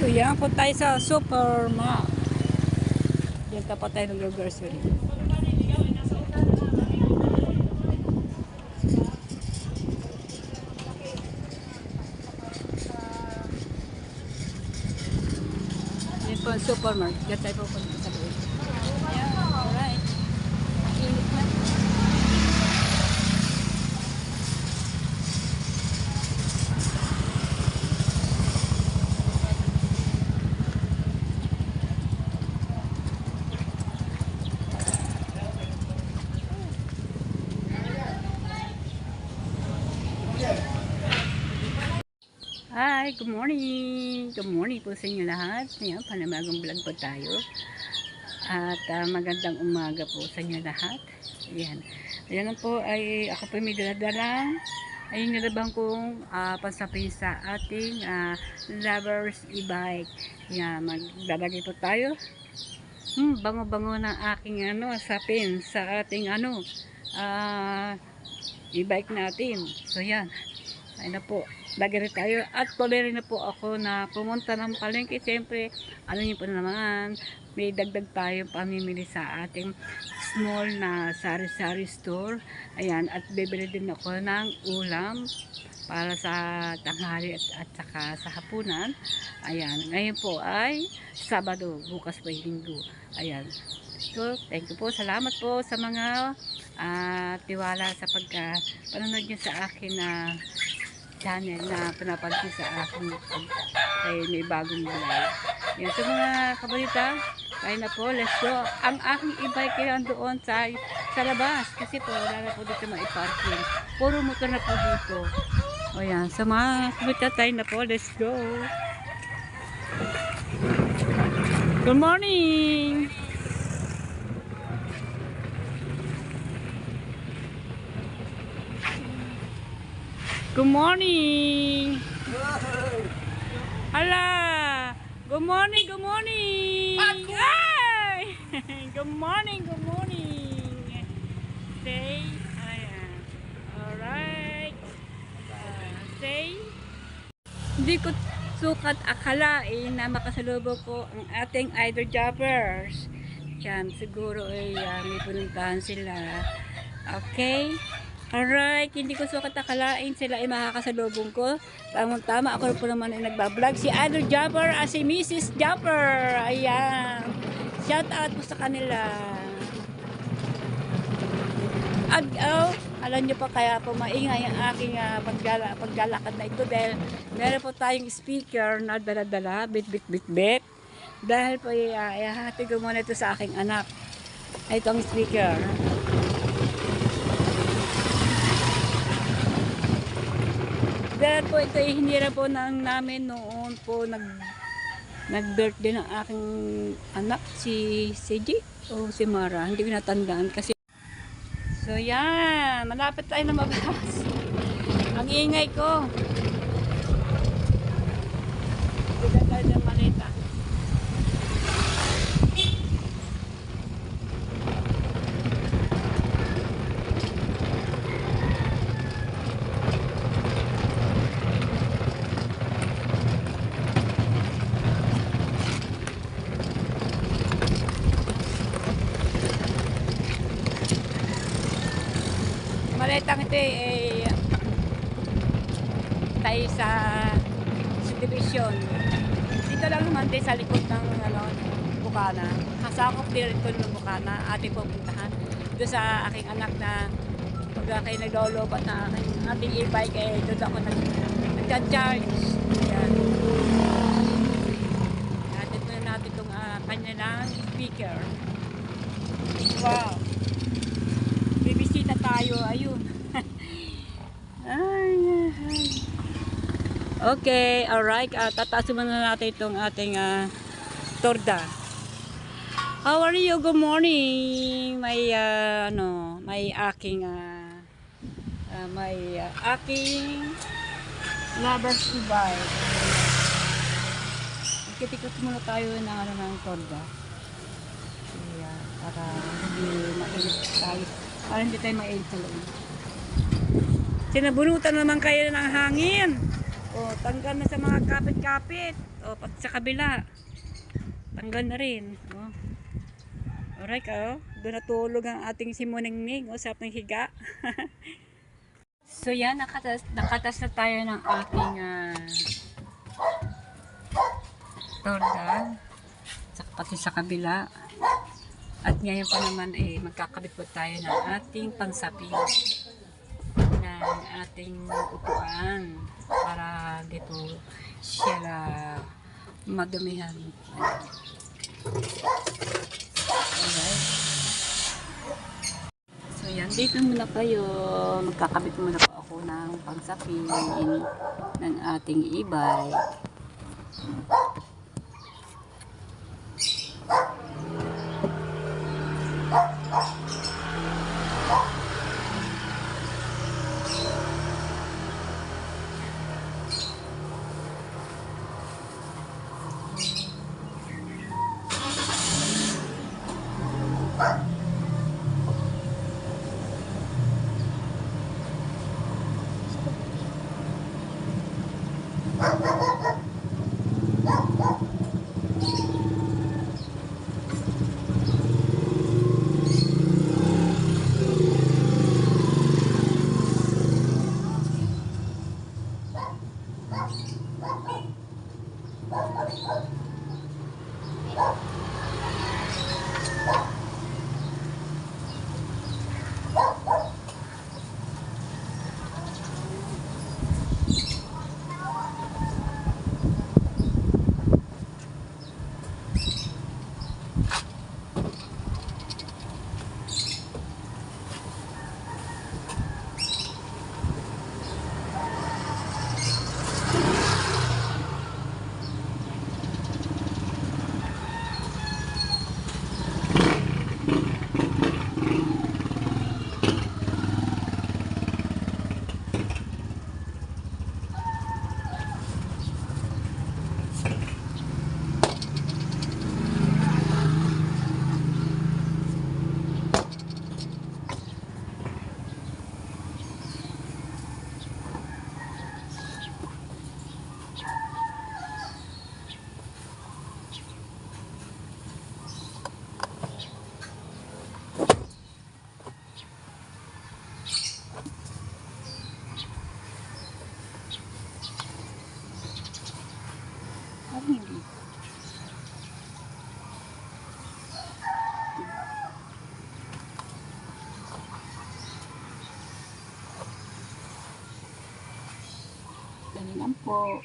So yan po tayo sa Supermart. Diyan tapat tayo ng grocery. Yan po ang Supermart. Diyan tayo po sa loob. Yeah, alright. Init na. Hi, good morning! Good morning po sa inyo lahat. Ayan, panamagong vlog po tayo. At magandang umaga po sa inyo lahat. Ayan. Ayan po ay ako po may daladalang ay nilabang kong pansapin sa ating lovers e-bike. Ayan, maglalagay po tayo. Bango-bango ng aking sapin sa ating e-bike natin. So yan. Ayun na po. Lagay rin tayo at tuloy rin na po ako na pumunta ng palengke. Siyempre, alam niyo po naman, may dagdag tayo pamimili sa ating small na sari-sari store. Ayan, at bibili din ako ng ulam para sa tanghali at saka sa hapunan. Ayan, ngayon po ay Sabado, bukas po ay Linggo. Ayan. So, thank you po. Salamat po sa mga tiwala sa panonood niyo sa akin na channel na pinapansin sa akin ay may bagong vlog. Yan, sa mga kabalita, kaya na po, let's go. Ang aking e-bike kaya doon sa labas kasi po wala na po dito maiparking. Puro motor na po dito. O yan, sa mga kabalita tayo na po, let's go. Good morning! Good morning! Hala! Good morning, good morning! Ay! Good morning, good morning! Say, ayan. Alright. Say, hindi ko sukat akalain na makasalubong ko ang ating idol jobbers. Yan, siguro ay may pununtahan sila. Okay? Alright, hindi ko sukat akalain sila ay makakasalubong ko. Tamang-tama, ako po naman ay nagbablog. Si Idol Jobber at si Mrs. Jobber. Ayan. Shout out po sa kanila. Alam nyo pa kaya po maingay ang aking paglalakad na ito dahil meron po tayong speaker na dala-dala, bit. Dahil po ihahatid ko muna ito sa aking anak. Itong speaker. Dahil po ito hinira po namin noon po nag-birthday ng aking anak si CJ o si Mara. Hindi ko natandaan kasi. So yan, malapit tayo na mabas. Ang ingay ko. Bigyan tayo ng malita. Malitang ito tayo sa subdivision. Dito lang naman tayo sa likod ng Bukana. Kasakop din ito ng Bukana. Ating pupuntahan. Doon sa aking anak na pag kayo naglolobat na ating e-bike doon ako nag-charge. Ayan. Natin muna natin itong kanilang speaker. Wow! Bibisita tayo, ayun. Ay. Okay, alright. Tataasin muna natin itong ating torda. How are you? Good morning. May aking lovers to buy. Kitikot muna tayo ng torda. Ayan, para hindi mainit tayo. Para hindi tayo mainit sa loob. Sinabunutan naman kayo ng hangin. Oh, tanggal na sa mga kapit-kapit. Oh, pati sa kabila. Tanggal na rin. Oh. Alright, oh. Doon natulog ang ating simuningning. Oh, sarap ng higa. So yan, nakatas na tayo ng ating torda. Pati sa kabila. At ngayon pa naman magkakabit po tayo ng ating pangsapin ng ating upuan para dito siya madumihan. Alright. So yan, dito muna kayo. Magkakabit muna po ako ng pangsapin ng ating e-bike. Hindi. Ganun lang po.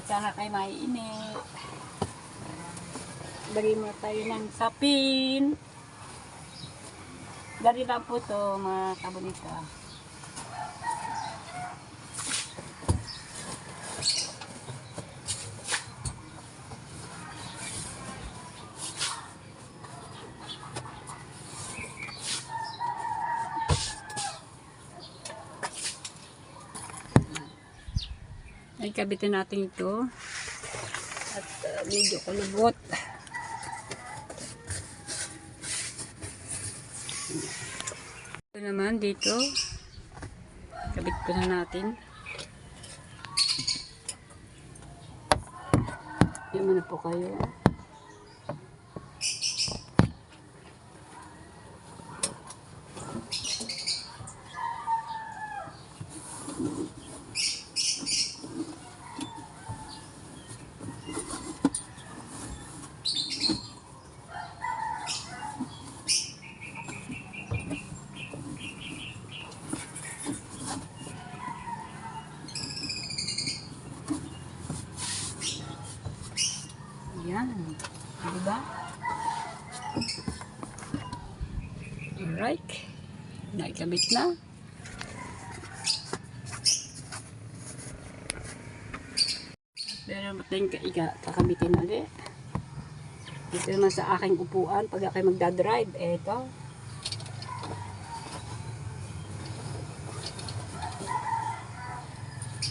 Sana kayo maiinit. Lagay mo tayo ng sapin. Dari lang po to mga kabunita. Ay, kabitin natin ito. At medyo kulubot. Ito naman dito. Kabit ko na natin. Yan muna po kayo. Yan. Diba? Alright. Naikabit na. Pero matayong kakabitin ulit. Dito naman sa aking upuan pag ako'y magdadrive. Eto.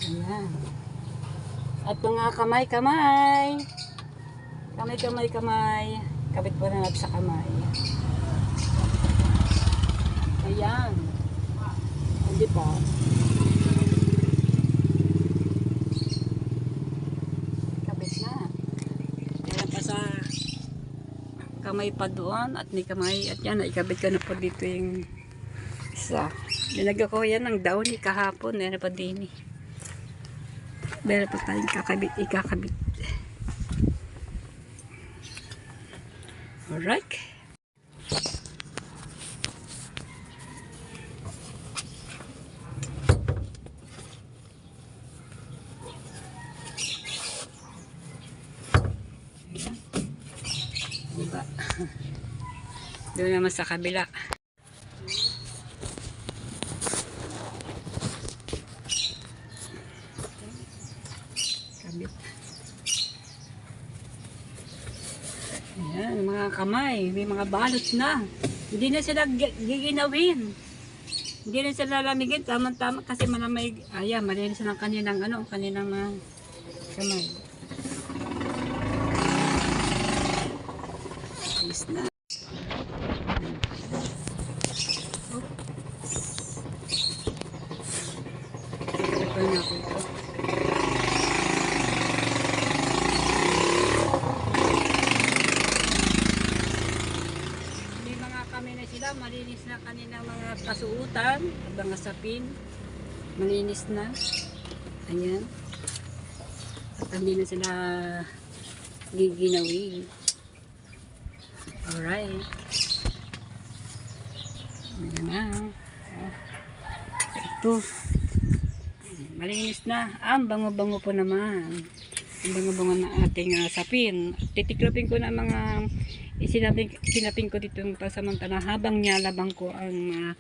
Ayan. At mga kamay-kamay. Kamay. Kabit po na natin sa kamay. Ayan. Hindi pa. kamay pa doon at may kamay at yan, ikabit ko na po dito yung isa. Nilagyan ko yan ng daon kahapon, meron pa din eh. Meron pa tayong ikakabit. Alright. Diba? Doon naman sa kabila. Kabit. Ayan, mga kamay. May mga balot na. Hindi na sila giginawin. Hindi na sila lamigin. Tama-tama kasi malamay. Ayan, malinis na kanilang kanilang kamay. Na. Ito na ako ito. May mga kami na sila, malinis na kanilang mga kasuutan, mga sapin, malinis na. Ayan. At hindi na sila giginawin. Alright. Ayan na. Ito. Malinis na. Ang bango-bango po naman. Ang bango-bango na ating sapin. Titiklopin ko na mga sinapin ko dito pasamantala habang nilalabang ko ang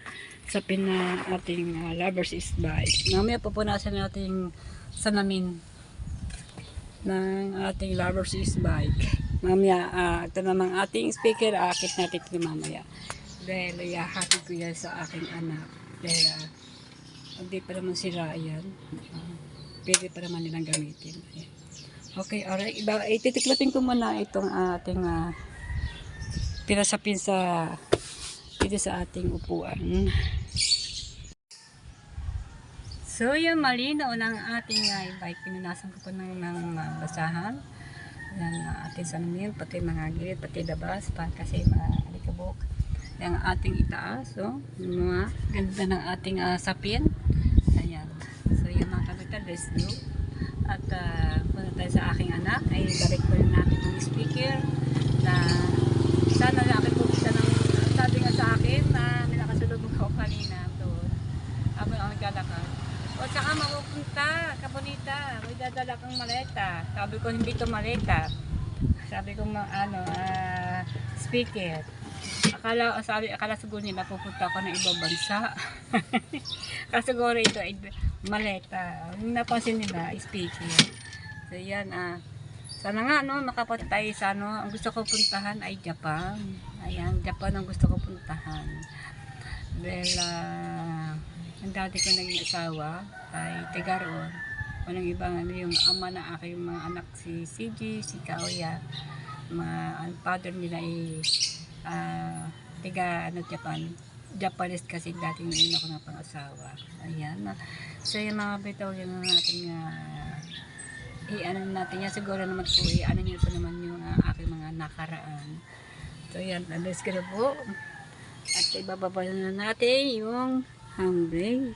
sapin na ating Lovers is Bike. Mamaya pupunasan natin salamin ng ating Lovers is Bike. Mamaya, ito namang ating speaker, aakit natin ito mamaya. Dahil ihahatid ko yan sa aking anak. Dahil hindi pa naman sira yan. Pwede pa naman nilang gamitin. Ayan. Okay, alright. Ititiklopin ko muna itong ating pinasapin dito sa ating upuan. So, yung malinaw ng ating bike. Pinunasan ko po ng basahan. Yan ating salamin, pati mga gilid, pati labas, kasi maalikabok. Yung ating itaas, so, yung mga ganda ng ating sapin. Ayan. So, yung mga kapitan, let's go. At punta tayo sa aking anak, ay balik ko rin natin yung speaker na sana na akin pupunta ng sabi nga sa akin na nilakasulubog ako kanina doon. Habang ako naglalakad. O saka mapupunta, kabonita, may dadala kang maleta. Sabi ko hindi to maleta. Sabi ko speaker. Akala siguro nila pupunta ako ng ibang bansa. Kasi siguro ito ay maleta. Yung napansin nila, speaker. So yan, sana nga makapunta tayo sa ang gusto ko puntahan ay Japan. Ayan, Japan ang gusto ko puntahan. Dahil ang dati ko naging asawa ay Tigaroon. Walang ibang yung ama na aking mga anak si CG, si Kaoya. Ang father nila ay Japan. Japanese kasi dating una ko na pang-asawa. Ayan. So yung mga bitaw yung natin natin yan. Siguro naman po nyo po naman yung aking mga nakaraan. So yan, alas ka na po. At ibababa na natin yung handbrake.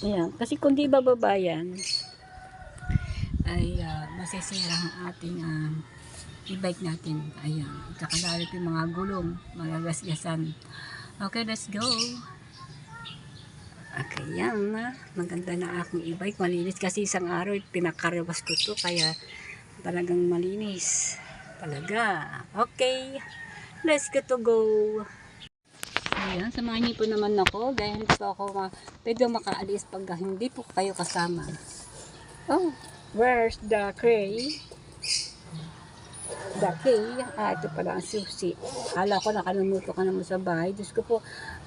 Ayan, kasi kung di bababa yan ay masisira ang ating e-bike natin. Ayan, kakalalip yung mga gulong, magagasgasan. Okay, let's go. Okay, yan maganda na aking e-bike, malinis kasi isang araw pinakarawas ko to kaya talagang malinis talaga. Okay, let's get to go. Ayan, samahan niyo po naman ako dahil hindi po ako pwede makaalis pag hindi po kayo kasama. Oh, where's the tray? The key? Ito pala ang susi. Hala ko nakalimuto ka naman sa bahay. Diyos ko po,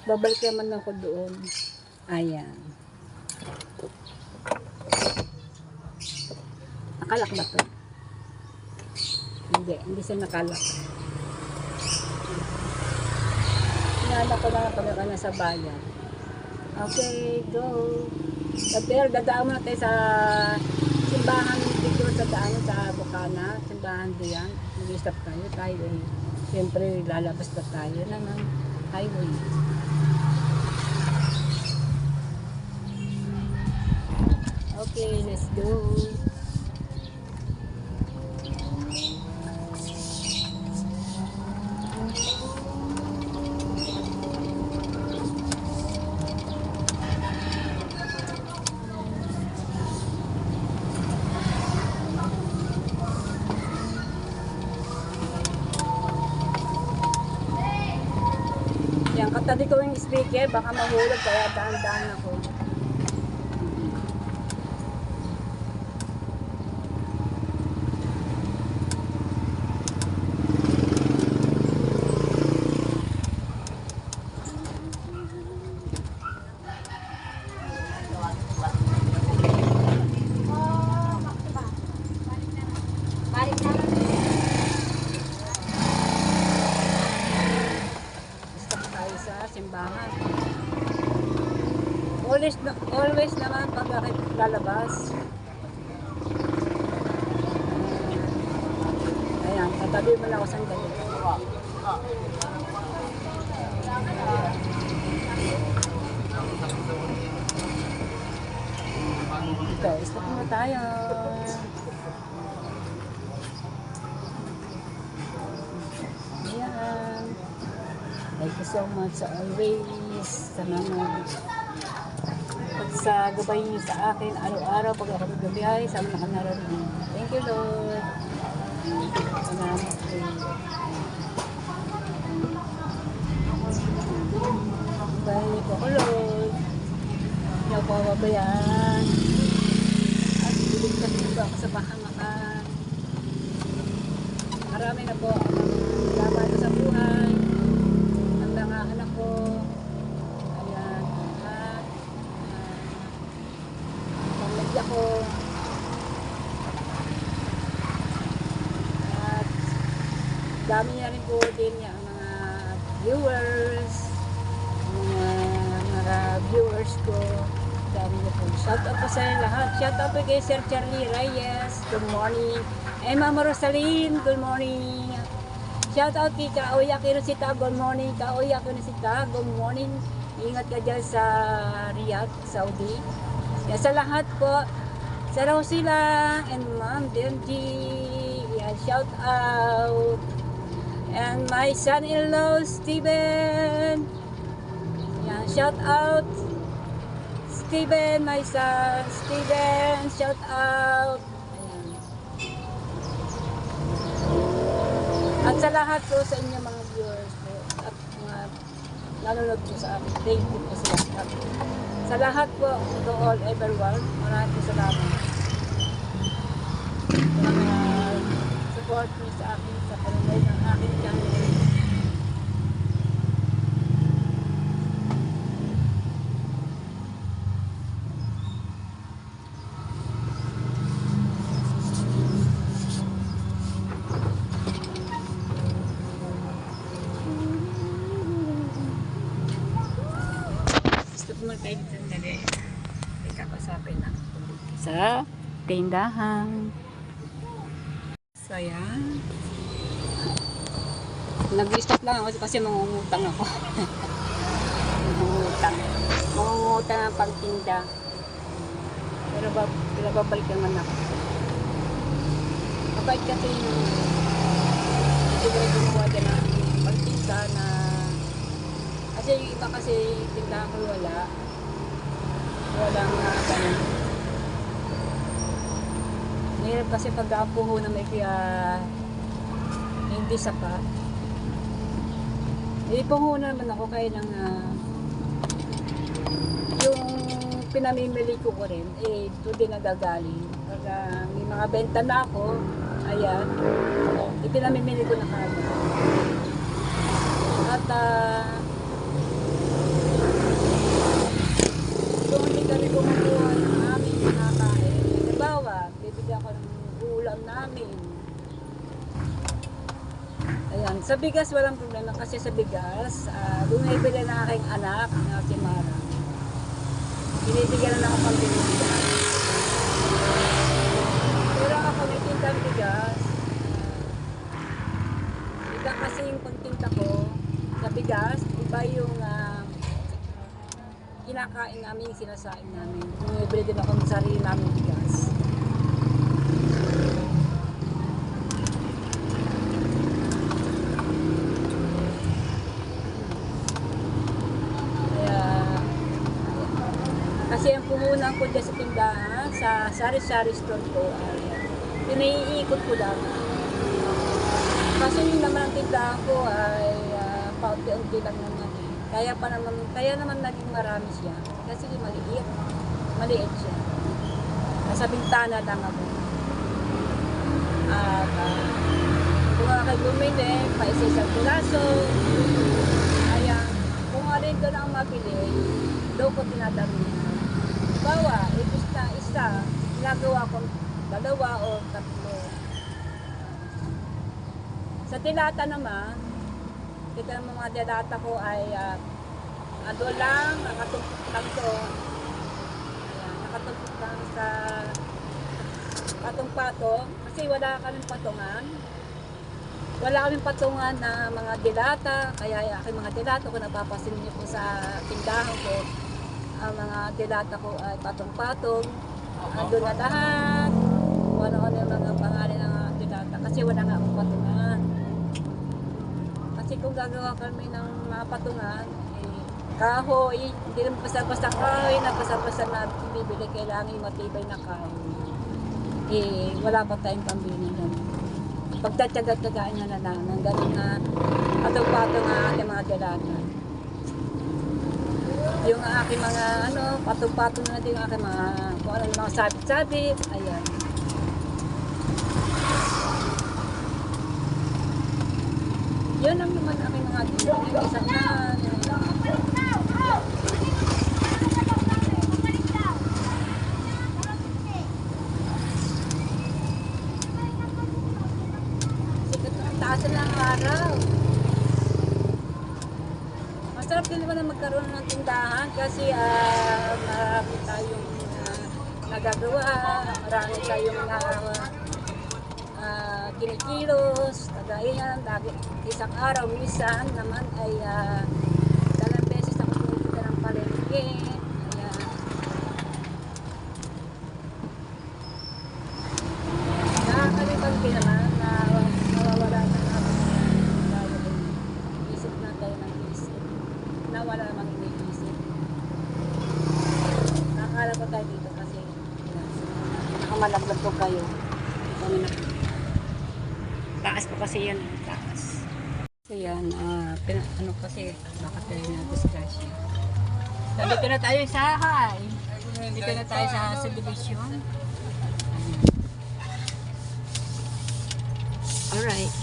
babalik naman ako doon. Ayan. Nakalak ba ito? Hindi siya nakalak. Nala ko na pala ka na sa bayan. Okay, go. Pero dadaan mo na tayo sa simbahan dito sa daan sa Bukana, simbahan diyan. Mag-stop tayo, tayo eh. Siyempre lalabas na tayo na ng highway. Okay, let's go. Yan, katabi ko yung speaker, baka mahulog kaya daan-daan ako. Stop tayo sa simbahan. Always naman pag lalabas. Ayan, tatabi mo lang ako sandali. Ito, stop mo tayo. Ayan. Thank you so much always sa mga sa gabay niyo sa akin araw-araw pag ako nagbibiyahe sa mga naroon. Thank you, Lord. Salamat po. Bahay niyo po ako, Lord. Hindi ako pababayaan. At iligtas niyo po ako sa bahamakan. Marami na po ang laban sa buhay. Ang mga anak ko. Ayan. At pamilya ko. At dami niya rin po din niya ang mga viewers. Mga viewers ko. Dami niya po. Shout out po sa lahat. Shout out po kay Sir Charlie Reyes. Good morning. Eh, Mama Rosaline, good morning. Shout out kay Kaoya Kirosita, good morning. Kaoya Kirosita, good morning. Ingat ka dyan sa Riyadh, Saudi. Yan, sa lahat po, sa Rosila and Ma'am Denji, yan, shout out. And my son-in-law, Steven. Yan, shout out. Steven, my son, Steven, shout out. At sa lahat po sa inyo mga viewers po at mga nanonood po sa akin, thank you po sa lahat. Sa lahat po, to all everyone, maraming po salamat. Sa mga support po sa akin, sa panonood ng aking channel. Pumunta tayo dito sandali. May kakasapin na. Sa tindahan. So, ayan. Nag-stop lang ako kasi mangungutang ako. Mangungutang ang pagtinda. Pero babalik naman ako. Kapag kasi yung hindi ko rin gumawa dyan ang pagtinda na kasi yung iba kasi tindahan ko walang ganun. Mahirap kasi pag-apuho na may kaya hindi sapat. Ipuhunan naman ako kaya ng yung pinamimili ko rin, doon din nagagaling. Pag may mga benta na ako, ayan, ipinamimili ko na kaya. At kung hindi kami kumukuha ng aming kinakain, halimbawa, bibigyan ko ng ulam namin. Ayan, sa bigas walang problema kasi sa bigas, bumibili na aking anak, ang si Mara. Binibigyan na ako pang binibigyan. kinakain namin, yung sinasain namin. Bumibili din ako ng sarili namin bigas. Kaya, kasi ang puhunan ko dyan sa tindahan, sa sari-sari store ko, ay pinaiikot ko lang. Kasi yung naman ang tindahan ko ay paunti-unti lang naman. Kaya naman naging marami siya. Kasi maliit siya. Nasa bintana lang ako. At kung kayo bumili, pa isa-isang piraso. Kaya kung alin doon ang mabili, doon ko tinadami. Bawa, ibig na isa, ginagawa ko 2 o 3. Sa dilata naman, kita naman mga dilata ko ay ado lang, nakatumpok lang to. Ayan, nakatumpok lang sa patong-patong. Kasi wala kaming patungan. Wala kaming patungan na mga dilata. Kaya aking mga dilata ko, napapasin niyo po sa tindahan ko. Ang mga dilata ko ay patong-patong. Ando na lahat. Kung ano-ano yung mga pangalan ng dilata. Kasi wala nga akong patungan. Kasi kung gagawa kami ng mga patungan, kahoy, hindi naman basta-basta kahoy, na basta-basta na bibili, kailangan yung matibay na kahoy. Wala pa tayong pambili ng pagtatyaga-tyagaan niya na lang, ng gano'n na patong-patong ang ating mga dilata. Yung aking mga, patong-patong na din yung aking mga, kung ano mga sabit-sabit, ayan. Yun lang naman aming mga isang na sikat na taas na ang araw. Masarap din naman na magkaroon ng tindahan kasi marami tayong nagagawa, marami tayong kinikilos, kagaya lagi isang araw, minsan naman ay 2 beses ako pumunta ng palengke. Ayan. Nakakalimutan din naman na nawawala na naman dahil isip na tayo ng isip. Nawala naman iniisip. Nakakala ko tayo dito kasi nakamalaglag ko kayo. Kami na taas pa kasi yan, taas. So yan, kasi nakatali na disgrasya. So dito na tayo sa high. Dito na tayo sa subdivision. Alright.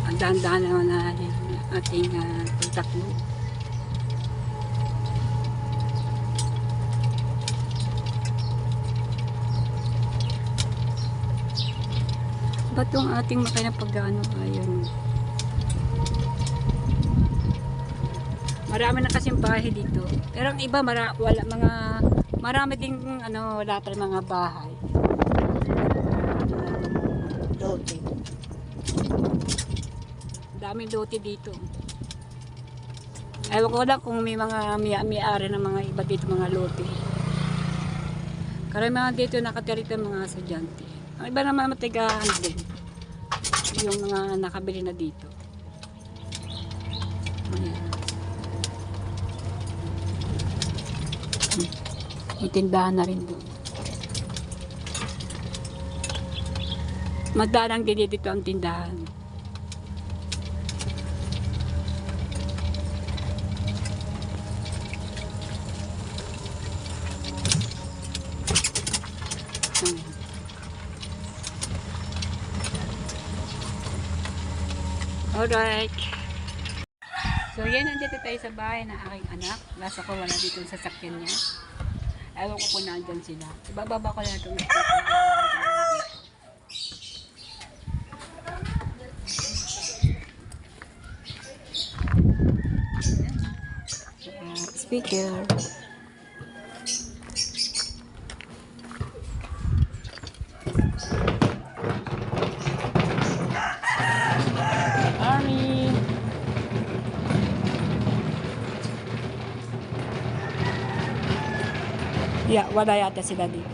Ang dahan-dahan naman na ating pagtakbo. Ba't yung ating makina pag-ano ayun? Marami na kasing bahay dito. Pero ang iba marami ding wala pa mga bahay. Lote. Daming lote dito. Ewan ko lang kung may mga may-ari ng mga iba dito mga lote. Karamihan dito nakatirita mga estudyante. Ang iba naman matigahan din. Yung mga nakabili na dito. Ayan. May tindahan na rin doon. Madalang din dito ang tindahan. Alright. So yan, nandito tayo sa bahay ng aking anak. Nasa ko wala dito sa sasakyan niya. Ewan ko kung nandyan sila. Ibababa ko lang itong speaker. Yeah, wala yata sila dito.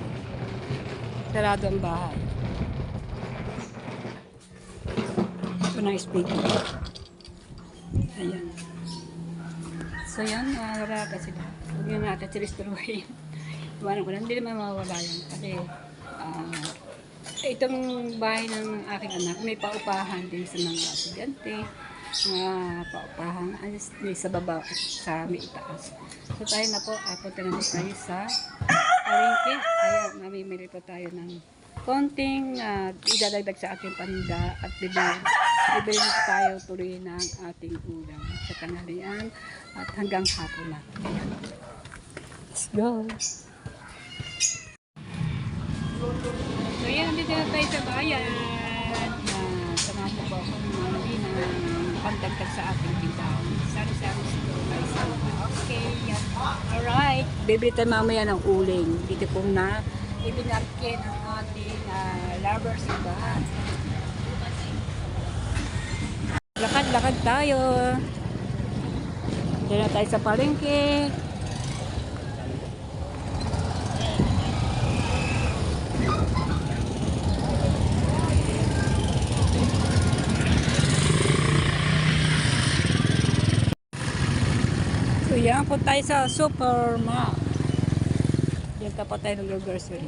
Sarado ang bahay. Ito na speaker. Ayan. So yan, wala yata sila. Huwag yun natin si destroy. Iwanan ko lang, hindi naman mawawala yan. Kasi, itong bahay ng aking anak, may paupahan din sa mga estudyante. Mga paupahan, sa baba at sa may itaas. So tayo na po, punta na tayo sa palengke. Ayan, mamimili po tayo ng konting idadagdag sa ating paninda at bibili tayo tuloy ng ating ulam sa tanghalian at hanggang hapon na. Ayan. Let's go! So yan, dito na tayo sa bayan. Samahan po po ako ng mga pagdagdag sa ating tindahan. Sari-sari siguro na isang. Okay, yan. Alright. Bibili tayo mamaya ng uling. Dito pong na ibinarke ng ating lovers iba. Lakad-lakad tayo. Dito na tayo sa palengke. So yan po tayo sa supermarket. Diyan ka pa tayo ng grocery.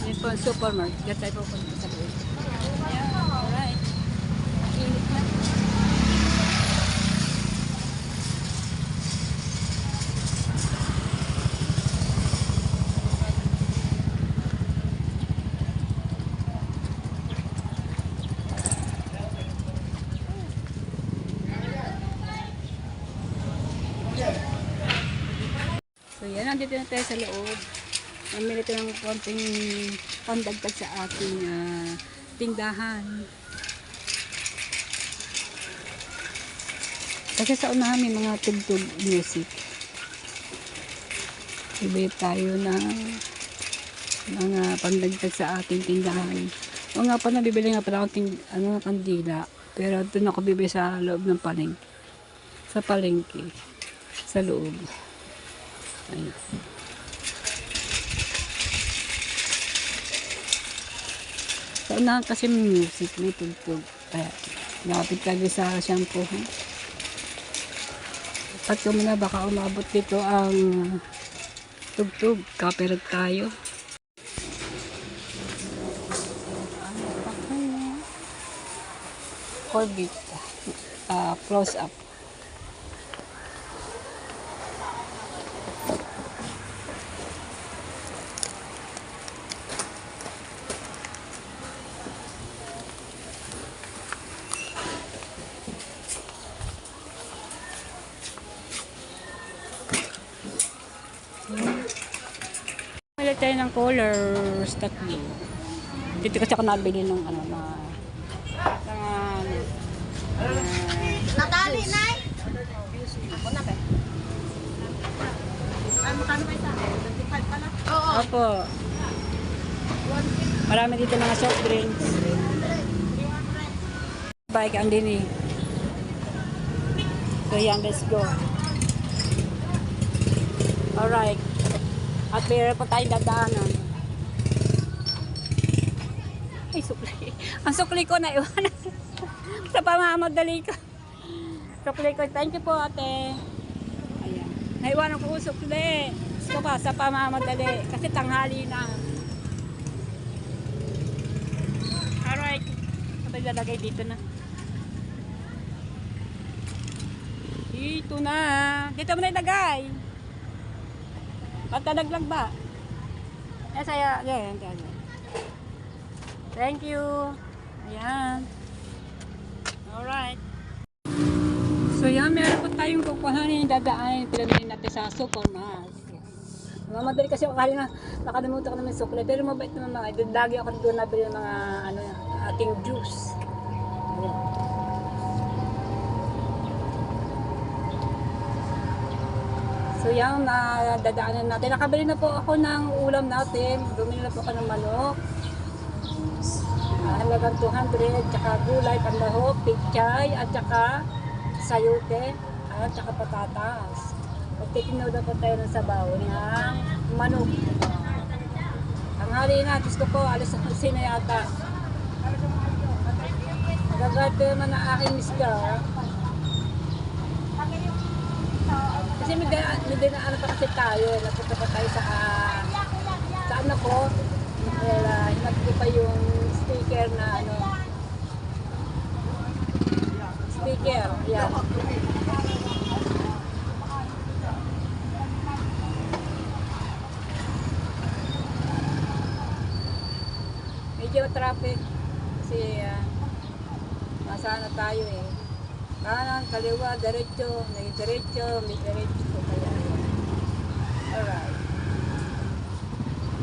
Yan po ang supermarket. Diyan tayo po sa loob. Yeah, alright. Init na. So yan, nandito na tayo sa loob. Mamili tayo ng konting pandagdag sa ating tindahan. Kasi sa unahan may mga tugtog music. Bibili tayo ng mga pandagdag sa ating tindahan. O nga pa na, bibili nga pala akong kandila. Pero doon ako bibili sa loob ng palengke. Sa palengke. Sa loob. Ayan. Sa unahan kasi may music, may tugtog. Kaya, lapit tayo sa shampoo. Pag muna baka umabot dito ang tugtog. Copyright tayo. Corbett. Close up. Pili tayo ng colors, tatlo. Dito kasi ako nabili ng Natali, Nay! Ako na, be. Ay, magkano kayo sa akin? 25 pala? Oo. Opo. Marami dito mga soft drinks. Bike ang din eh. So yan, let's go. Alright. At mayroon pa tayong dadaanan. Ay, sukli. Ang sukli ko na iwan. Sa pamamadali ko. Sukli ko. Thank you po, ate. Ayan. Naiwanan ko sukli. Gusto pa sa pamamadali. Kasi tanghali na. Alright. Sabay lalagay dito na. Dito na. Dito mo na ilagay. Pagkalaglag ba? Saya. Ayan. Thank you. Ayan. Alright. So yan, meron po tayong kukuhanin, dadaanin, pinamili natin sa supermarket. Mamadali kasi akala na nakalimutan ko naman sukle, pero mabait naman mga idol. Lagi ako doon nabili ng mga ating juice. Ayan. So yan, dadaanan natin. Nakabili na po ako ng ulam natin. Bumili na po ako ng manok. halagang 200, tsaka gulay, panlahok, pichay, at tsaka sayote, at tsaka patatas. Magtitinoda po tayo ng sabaw ng manok. Tanghali na, gusto ko, alas 11 na yata. Magagad naman ang aking miska. Kasi may dinaan pa kasi tayo. Napunta pa tayo sa ano ko. Hinag ko pa yung sticker na ano. Sticker, yan. Medyo traffic kasi nasana tayo eh. Kanan, kaliwa, diretso, may diretso. Kaya, alright.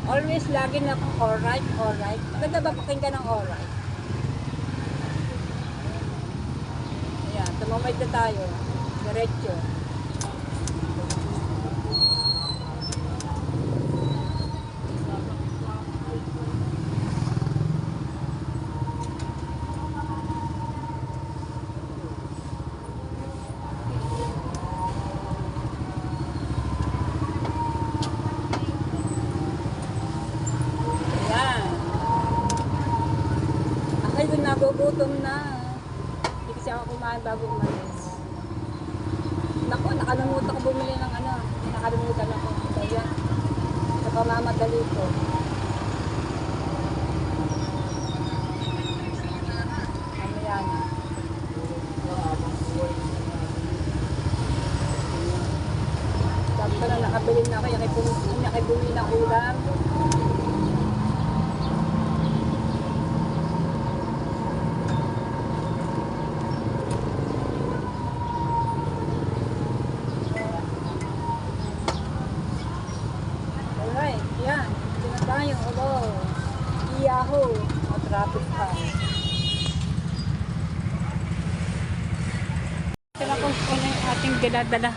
Always lagi na alright. Maganda ba pakinggan ng alright? Ayan, tumamay na tayo. Diretso. Nagugutom na. Hindi kasi ako kumain bago umalis. Naku, nakalimutan ko bumili ng ano. Nakalimutan ako. Kaya, sa pamamadali ko. Ano yan? Sabi ko na nakabili na ako. Yung bumili ng ulam. Yan, ito na tayo. Hello. Yahoo. Traffic pa. Ito na kung ano yung ating daladala.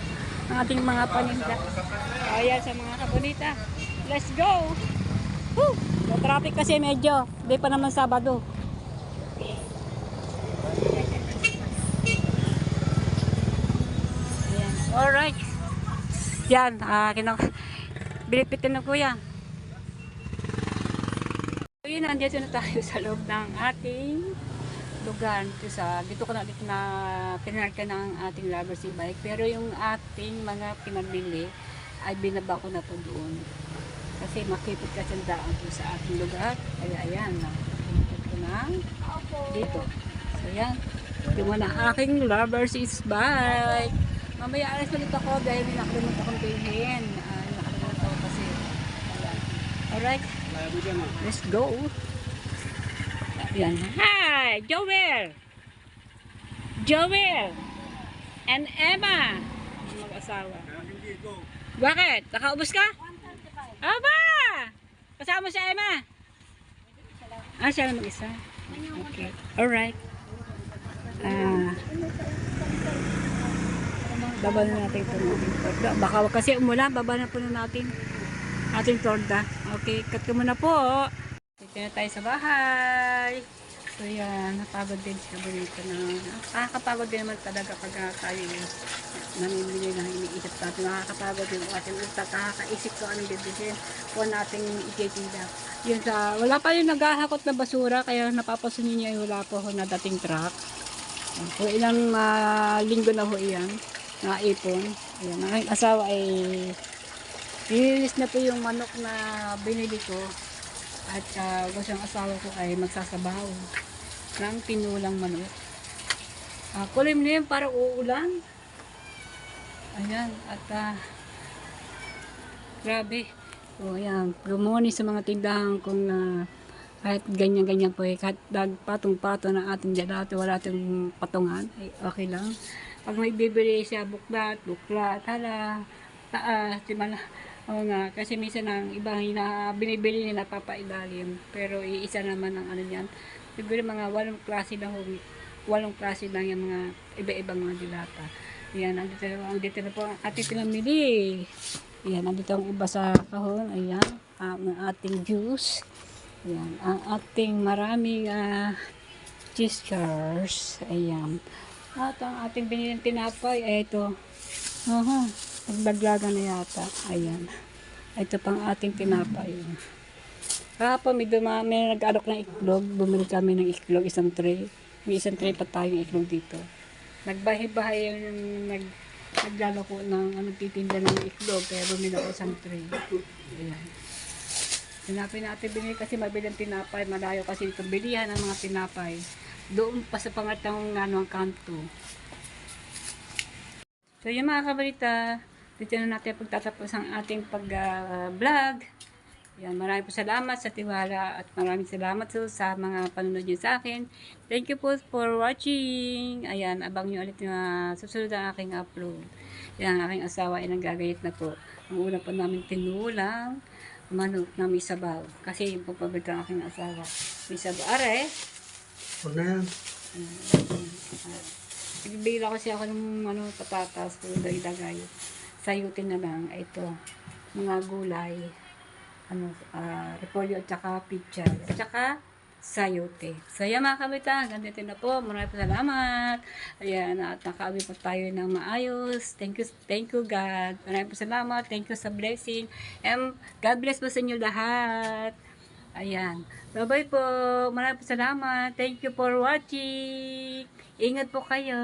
Ang ating mga paninda. Ayan sa mga kabonita. Let's go! Woo! So, traffic kasi medyo. Hindi pa naman Sabado. Ayan. Alright. Yan. Bilipitin na kuya. So yun, nandito na tayo sa loob ng ating lugar. Dito na pinarka ng ating Lovers e-bike. Pero yung ating mga pinabili ay binaba ko na po doon. Kasi makipit kasi ang daan po sa ating lugar. Kaya ayan, pinakit ko na dito. So yan, yung mga aking Lovers e-bike. Mamaya alas ulit ako dahil nakalimutan akong bilhin. Alright, let's go. Yan. Hi, Joel and Emma, mag-asawa. Bakit? Nakaubos ka? Aba! Kasama si Emma? Siya na mag-isa. Okay, alright. Baba na natin ito natin. Baka kasi umulan, baba na po na natin ating torda. Okay, cut ko muna po. Dito na tayo sa bahay. So yan, napagod din siya bonito na. Nakakapagod din naman talaga pag tayo namimili na iniisip natin. Nakakapagod din ang ating utak. Nakakaisip ko anong bibilihin o nating ititila. Yun sa, wala pa yung naghahakot na basura kaya napapasunod niya yung wala po ho na dating truck. So ilang linggo na ho iyan na ipon. Ayan, ang aking asawa ay nilinis na po yung manok na binili ko at gusto ng asawa ko ay magsasabaw ng pinulang manok. Kulimlim para uulan. Ayan, at grabe. So ayan, gumuni sa mga tindahan kung kahit ganyan-ganyan po kahit patong-patong ng ating dalato, wala ating patungan, ay okay lang. Pag may bibili siya buklat, hala, taas, dimala. Oo nga, kasi minsan ang iba binibili nila papailalim. Pero iisa naman ang ano yan. Siguro mga 8 klase lang yung mga iba-ibang mga dilata. Ayan, andito na po ang ating pinamili. Ayan, andito ang iba sa kahon. Ayan, ang ating juice. Ayan, ang ating maraming cheese curls. Ayan. At ang ating binilang tinapay ay ito. Nagdaglagan na yata. Ayan. Ito pang ating tinapay. Kahapon may nag-alok ng iklog. Bumili kami ng iklog, isang tray. May isang tray pa tayong iklog dito. Nagbahay-bahay yung naglalako ng titinda ng iklog. Kaya bumili ako isang tray. Ayan. Tinapay natin binili kasi mabilang tinapay. Malayo kasi itong bilihan ng mga tinapay. Doon pa sa pangatang ang kanto. So yung mga kabalita, dito na natin pagtatapos ang ating pag-vlog. Yan, maraming po salamat sa tiwala at maraming salamat po sa mga panunod niyo sa akin. Thank you po for watching. Ayan, abang niyo ulit yung susunod ang aking upload. Yan, ang aking asawa ay nanggagayat na po. Ang una po namin tinulang manok na may sabaw. Kasi yung papalit ang aking asawa. May sabaw. Are, Ano yan? nagbila kasi ako ng patatas ko dagay. Sayutin na lang. Ito, mga gulay. Repolyo at saka pichay. At saka sayote. So, yan mga kabitan. Ganito na po. Maraming po salamat. Ayan, at nakaabi po tayo ng maayos. Thank you God. Maraming po salamat. Thank you sa blessing. And God bless po sa inyo lahat. Ayan. Bye-bye po. Maraming po salamat. Thank you for watching. Ingat po kayo.